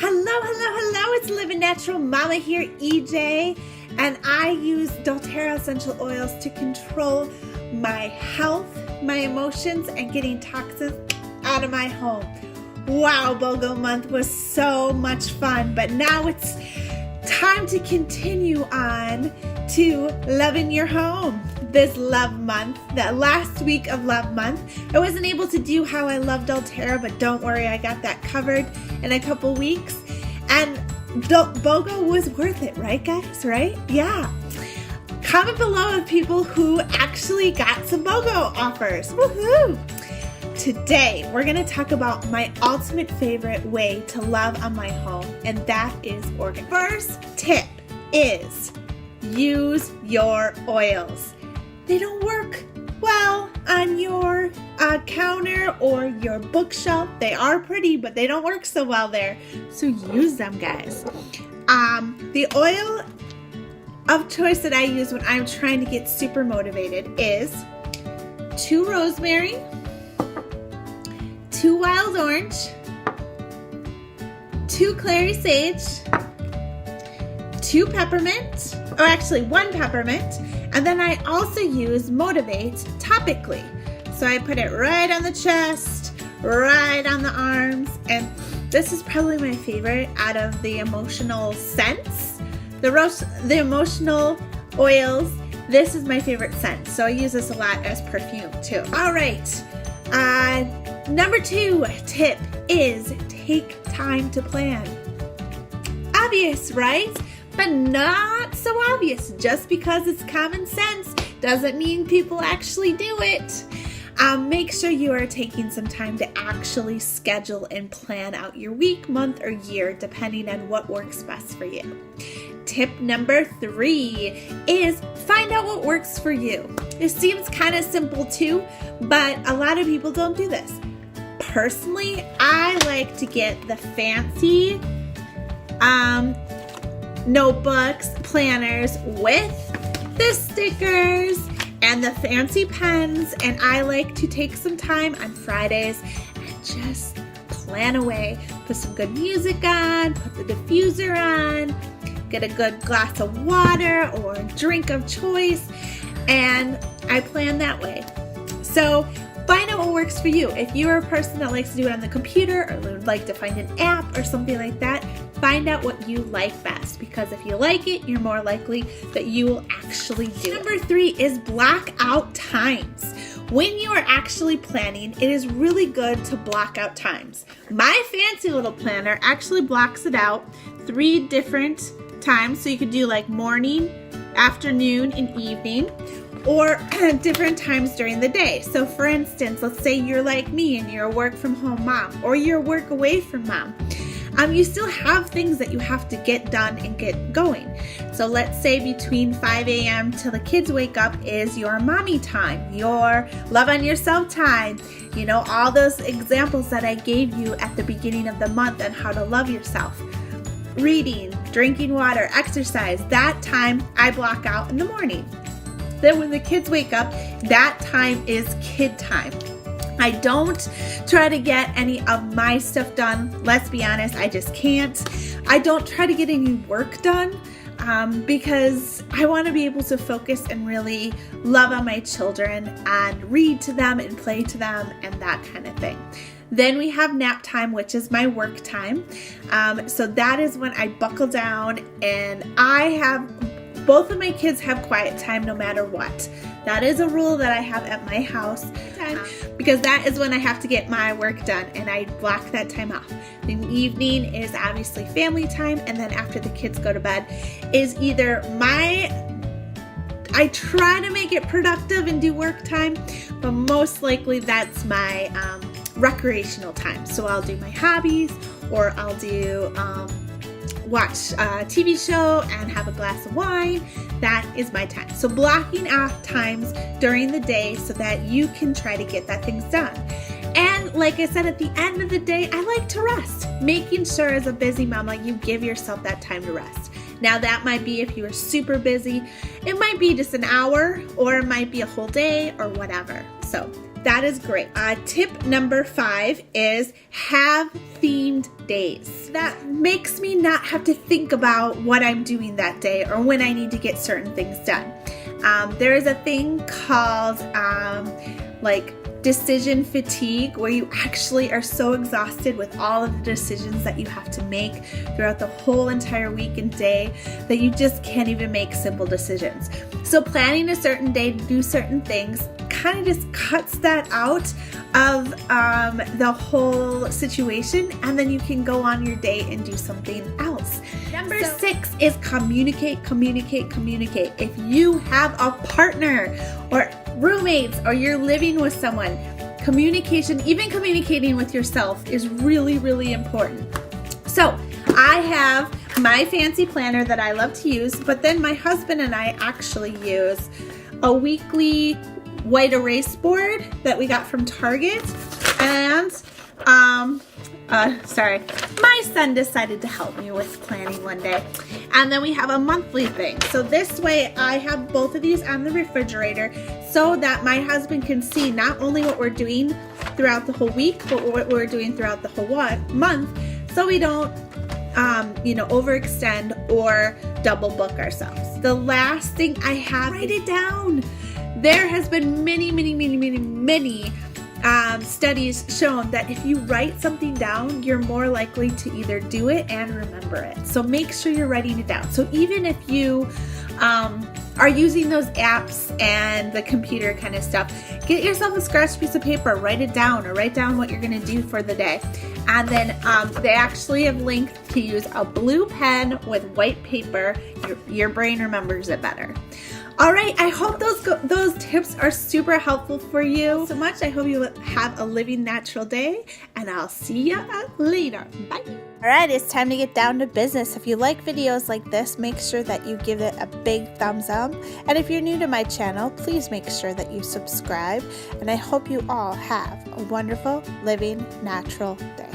Hello, it's Living Natural Mama here, EJ, and I use doTERRA essential oils to control my health, my emotions, and getting toxins out of my home. Wow, BOGO month was so much fun, but now it's time to continue on to loving your home. This love month, the last week of love month, I wasn't able to do how I love doTERRA, but don't worry, I got that covered in a couple weeks. And BOGO was worth it, right guys, right? Yeah. Comment below of people who actually got some BOGO offers. Woohoo! Today, we're gonna talk about my ultimate favorite way to love on my home, and that is organic. First tip is use your oils. They don't work well on your counter or your bookshelf. They are pretty, but they don't work so well there. So use them, guys. The oil of choice that I use when I'm trying to get super motivated is 2 rosemary, 2 wild orange, 2 clary sage, 2 peppermint, or actually 1 peppermint, and then I also use Motivate topically. So I put it right on the chest, right on the arms, and this is probably my favorite out of the emotional scents. The emotional oils, this is my favorite scent. So I use this a lot as perfume too. All right, number 2 tip is take time to plan. Obvious, right? But not so obvious. Just because it's common sense doesn't mean people actually do it. Make sure you are taking some time to actually schedule and plan out your week, month, or year, depending on what works best for you. Tip number 3 is find out what works for you. It seems kind of simple too, but a lot of people don't do this. Personally, I like to get the fancy notebooks, planners with the stickers and the fancy pens, and I like to take some time on Fridays and just plan away. Put some good music on, put the diffuser on, get a good glass of water or drink of choice, and I plan that way. So find out what works for you. If you're a person that likes to do it on the computer or would like to find an app or something like that, find out what you like best, because if you like it, you're more likely that you will actually do it. Number 3 is block out times. When you are actually planning, it is really good to block out times. My fancy little planner actually blocks it out 3 different times, so you could do like morning, afternoon, and evening, or different times during the day. So for instance, let's say you're like me and you're a work from home mom, or you're work away from mom. You still have things that you have to get done and get going. So let's say between 5 a.m. till the kids wake up is your mommy time, your love on yourself time, you know, all those examples that I gave you at the beginning of the month on how to love yourself. Reading, drinking water, exercise, that time I block out in the morning. Then when the kids wake up, that time is kid time. I don't try to get any of my stuff done. Let's be honest, I just can't. I don't try to get any work done because I want to be able to focus and really love on my children and read to them and play to them and that kind of thing. Then we have nap time, which is my work time. So that is when I buckle down, and both of my kids have quiet time no matter what. That is a rule that I have at my house, because that is when I have to get my work done, and I block that time off. The evening is obviously family time, and then after the kids go to bed is either I try to make it productive and do work time, but most likely that's my recreational time. So I'll do my hobbies, or I'll do watch a TV show and have a glass of wine. That is my time. So blocking off times during the day so that you can try to get that things done. And like I said, at the end of the day, I like to rest. Making sure as a busy mama, you give yourself that time to rest. Now that might be if you are super busy, it might be just an hour, or it might be a whole day, or whatever. So that is great. Tip number 5 is have themed days. That makes me not have to think about what I'm doing that day or when I need to get certain things done. There is a thing called like decision fatigue, where you actually are so exhausted with all of the decisions that you have to make throughout the whole entire week and day that you just can't even make simple decisions. So planning a certain day to do certain things kind of just cuts that out of the whole situation, and then you can go on your day and do something else. Number 6 is communicate. If you have a partner or roommates or you're living with someone, communication, even communicating with yourself, is really, really important. So I have my fancy planner that I love to use, but then my husband and I actually use a weekly white erase board that we got from Target, and my son decided to help me with planning one day, and then we have a monthly thing. So this way I have both of these on the refrigerator so that my husband can see not only what we're doing throughout the whole week, but what we're doing throughout the whole month, so we don't overextend or double book ourselves. The last thing I have, write it down. There has been many studies shown that if you write something down, you're more likely to either do it and remember it. So make sure you're writing it down. So even if you are using those apps and the computer kind of stuff, get yourself a scratch piece of paper, write it down, or write down what you're going to do for the day. And then they actually have linked to use a blue pen with white paper. Your brain remembers it better. All right, I hope those tips are super helpful for you so much. I hope you have a living natural day, and I'll see you later. Bye. All right, it's time to get down to business. If you like videos like this, make sure that you give it a big thumbs up. And if you're new to my channel, please make sure that you subscribe. And I hope you all have a wonderful living natural day.